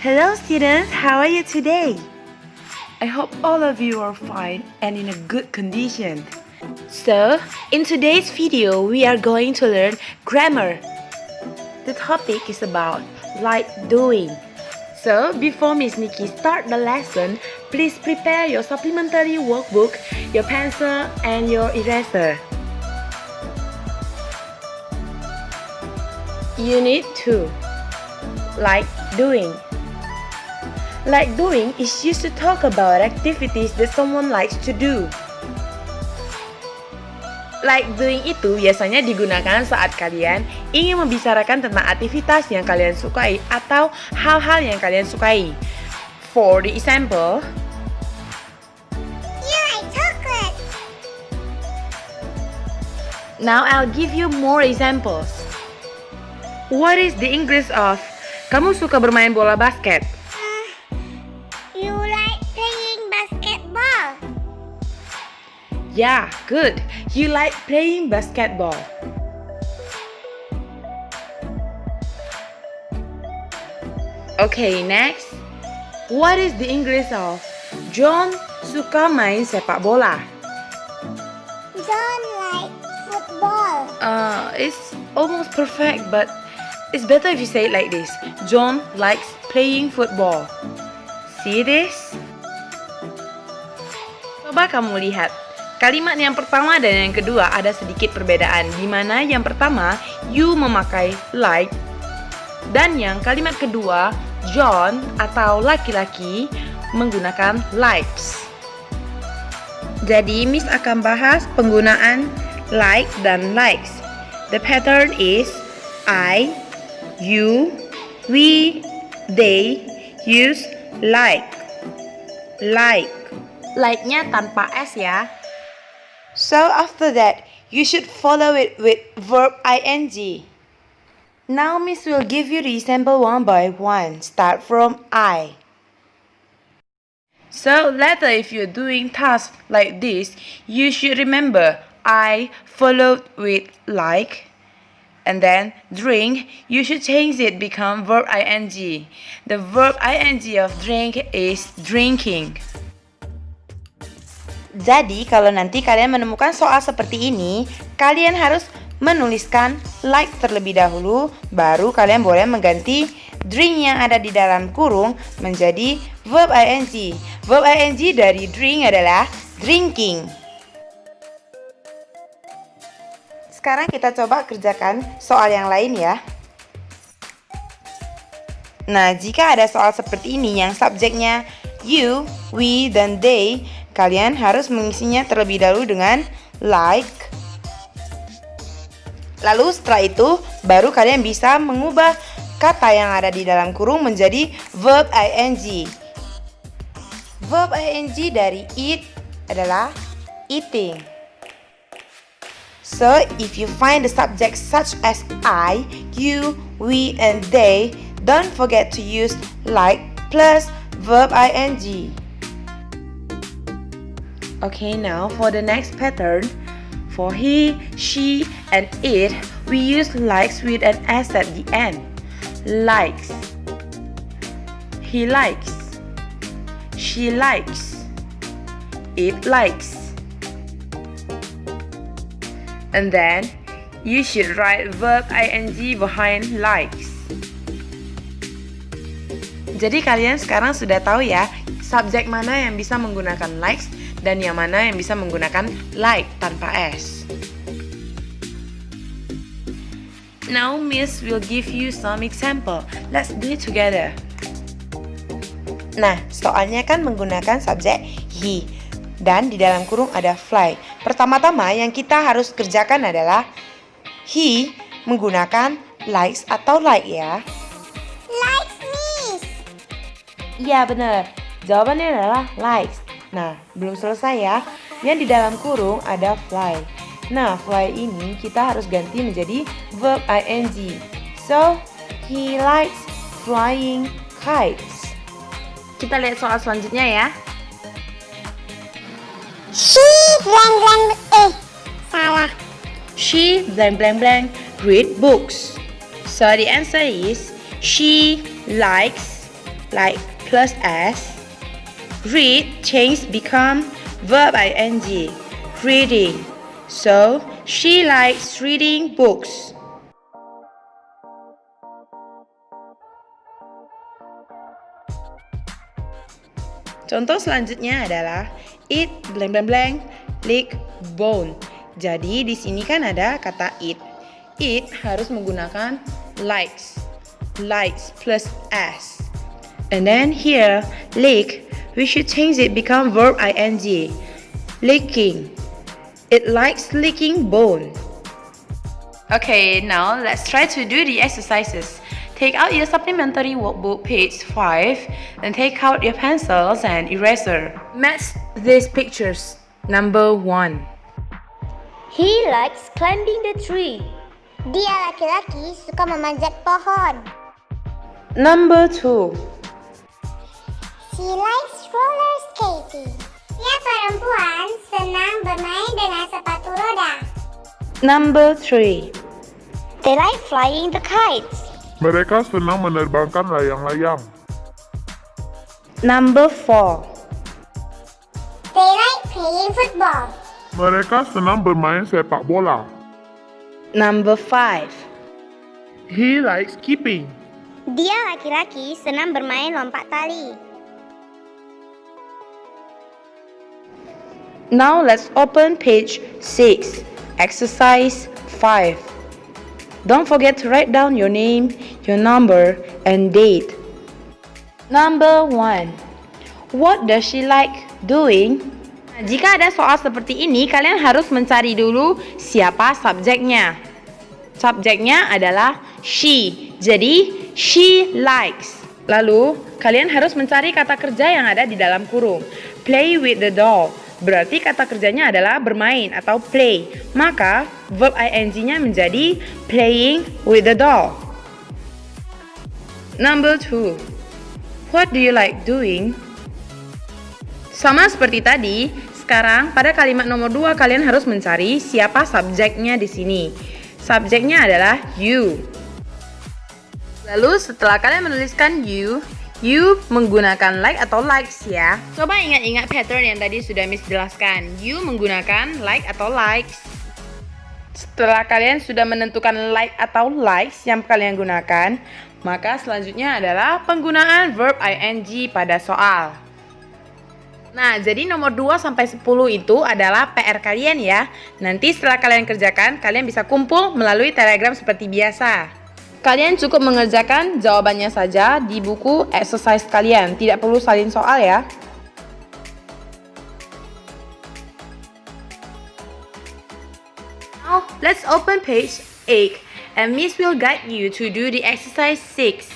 Hello students, how are you today? I hope all of you are fine and in a good condition. So, in today's video, we are going to learn grammar. The topic is about like doing. So, before Miss Nikki start the lesson, please prepare your supplementary workbook, your pencil, and your eraser. Unit 2. Like doing. Like doing is used to talk about activities that someone likes to do. Like doing itu biasanya digunakan saat kalian ingin membicarakan tentang aktivitas yang kalian sukai atau hal-hal yang kalian sukai. For the example, You like chocolate. now I'll give you more examples. What is the English of kamu suka bermain bola basket? You like playing basketball. Yeah, good. You like playing basketball. Okay, next. What is the English of John suka main sepak bola? John like football. It's almost perfect, but it's better if you say it like this. John likes playing football. See this? Coba kamu lihat. Kalimat yang pertama dan yang kedua ada sedikit perbedaan, di mana yang pertama you memakai like dan yang kalimat kedua John atau laki-laki menggunakan likes. Jadi Miss akan bahas penggunaan like dan likes. The pattern is I, you, we, they use like. Like-nya tanpa S ya. So after that, you should follow it with verb ing. Now Miss will give you the example one by one. Start from I. So later if you're doing tasks like this, you should remember I followed with like. And then drink, you should change it become verb ing. The verb ing of drink is drinking. Jadi kalau nanti kalian menemukan soal seperti ini, kalian harus menuliskan like terlebih dahulu, baru kalian boleh mengganti drink yang ada di dalam kurung menjadi verb ing. Verb ing dari drink adalah drinking. Sekarang kita coba kerjakan soal yang lain ya. Nah, jika ada soal seperti ini yang subjeknya you, we, dan they, kalian harus mengisinya terlebih dahulu dengan like. Lalu setelah itu, baru kalian bisa mengubah kata yang ada di dalam kurung menjadi verb ing. Verb ing dari eat adalah eating. So, if you find the subject such as I, you, we, and they, don't forget to use like plus verb ing. Okay, now for the next pattern. For he, she, and it, we use likes with an S at the end. Likes. He likes. She likes. It likes. And then, you should write verb ing behind likes. Jadi kalian sekarang sudah tahu ya, subjek mana yang bisa menggunakan likes dan yang mana yang bisa menggunakan like tanpa S. Now Miss will give you some example. Let's do it together. Nah, soalnya kan menggunakan subjek he dan di dalam kurung ada fly. Pertama-tama yang kita harus kerjakan adalah he menggunakan likes atau like ya. Likes miss. Iya benar. Jawabannya adalah likes. Nah, belum selesai ya. Yang di dalam kurung ada fly. Nah, fly ini kita harus ganti menjadi verb ing. So, he likes flying kites. Kita lihat soal selanjutnya ya. She blank blank. Salah. She blank blank blank read books. So the answer is she likes like plus S. Read change become verb ing, reading. So, she likes reading books. Contoh selanjutnya adalah eat blank blank blank lick bone. Jadi di sini kan ada kata eat. Eat harus menggunakan likes. Likes plus s. And then here lick, we should change it become verb ing. Licking. It likes licking bone. Okay, now let's try to do the exercises. Take out your supplementary workbook page 5 and take out your pencils and eraser. Match these pictures. Number 1. He likes climbing the tree. Dia laki-laki suka memanjat pohon. Number 2. She likes roller skating. Dia perempuan senang bermain dengan sepatu roda. Number 3. They like flying the kites. Mereka senang menerbangkan layang-layang. Number 4. They like playing football. Mereka senang bermain sepak bola. Number 5. He likes skipping. Dia laki-laki senang bermain lompat tali. Now let's open page 6, exercise 5. Don't forget to write down your name, your number, and date. Number 1. What does she like doing? Nah, jika ada soal seperti ini, kalian harus mencari dulu siapa subjeknya. Subjeknya adalah she, jadi she likes. Lalu, kalian harus mencari kata kerja yang ada di dalam kurung. Play with the doll. Berarti kata kerjanya adalah bermain atau play. Maka verb ing-nya menjadi playing with the doll. Number 2. What do you like doing? Sama seperti tadi, sekarang pada kalimat nomor 2 kalian harus mencari siapa subjeknya di sini. Subjeknya adalah you. Lalu setelah kalian menuliskan you menggunakan like atau likes ya. Coba ingat-ingat pattern yang tadi sudah Miss jelaskan. You menggunakan like atau likes. Setelah kalian sudah menentukan like atau likes yang kalian gunakan, maka selanjutnya adalah penggunaan verb ing pada soal. Nah, jadi nomor 2 sampai 10 itu adalah PR kalian ya. Nanti setelah kalian kerjakan, kalian bisa kumpul melalui Telegram seperti biasa. Kalian cukup mengerjakan jawabannya saja di buku exercise kalian. Tidak perlu salin soal ya. Now, let's open page 8 and Miss will guide you to do the exercise 6.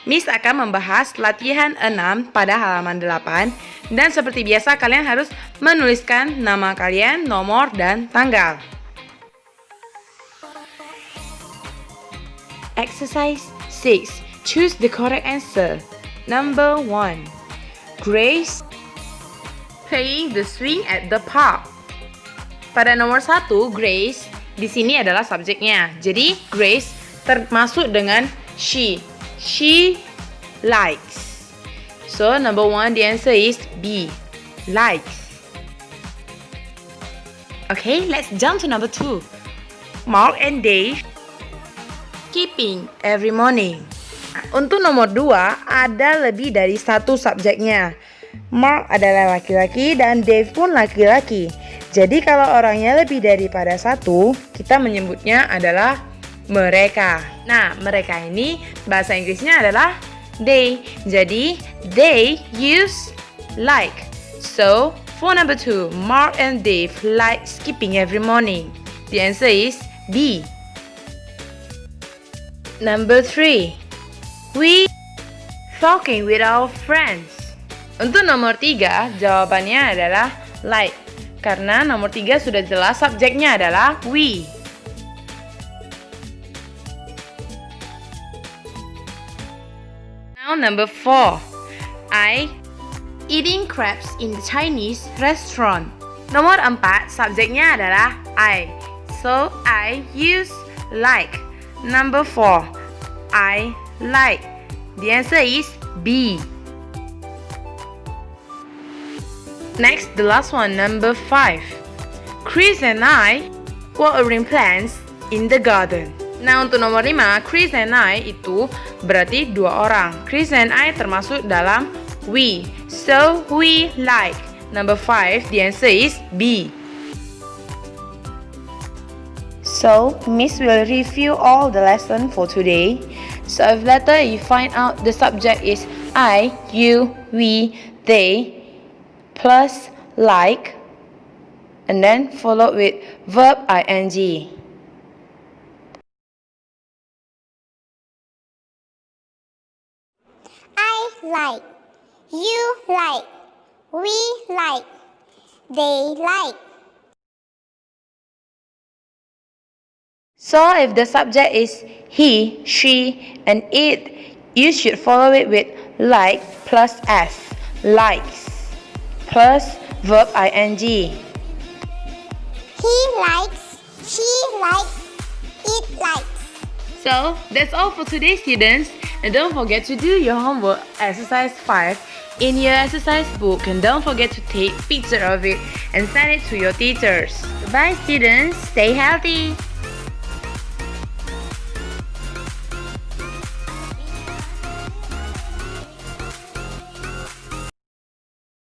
Miss akan membahas latihan 6 pada halaman 8 dan seperti biasa kalian harus menuliskan nama kalian, nomor, dan tanggal. Exercise 6. Choose the correct answer. Number 1. Grace playing the swing at the park. Pada nomor 1, Grace di sini adalah subjeknya. Jadi Grace termasuk dengan she. She likes. So number 1, the answer is B. Likes. Okay, let's jump to number 2. Mark and Dave skipping every morning. Untuk nomor 2, ada lebih dari satu subjeknya. Mark adalah laki-laki dan Dave pun laki-laki. Jadi kalau orangnya lebih daripada satu, kita menyebutnya adalah mereka. Nah, mereka ini bahasa Inggrisnya adalah they. Jadi, they use like. So, for number 2, Mark and Dave like skipping every morning. The answer is B. Number 3. We talking with our friends. Untuk nomor 3, jawabannya adalah like. Karena nomor 3 sudah jelas subjeknya adalah we. Now number 4. I eating crabs in the Chinese restaurant. Nomor 4, subjeknya adalah I. So I use like. Number 4, I like. The answer is B. Next, the last one, number 5. Chris and I watering plants in the garden. Nah, untuk nomor 5, Chris and I itu berarti dua orang. Chris and I termasuk dalam we. So, we like. Number 5, the answer is B. So, Miss will review all the lesson for today. So, if later you find out the subject is I, you, we, they, plus like, and then followed with verb ing. I like. You like. We like. They like. So if the subject is he, she, and it, you should follow it with like plus s, likes, plus verb ing. He likes. She likes. It likes. So that's all for today, students. And don't forget to do your homework, exercise 5, in your exercise book. And don't forget to take picture of it and send it to your teachers. Bye, students. Stay healthy.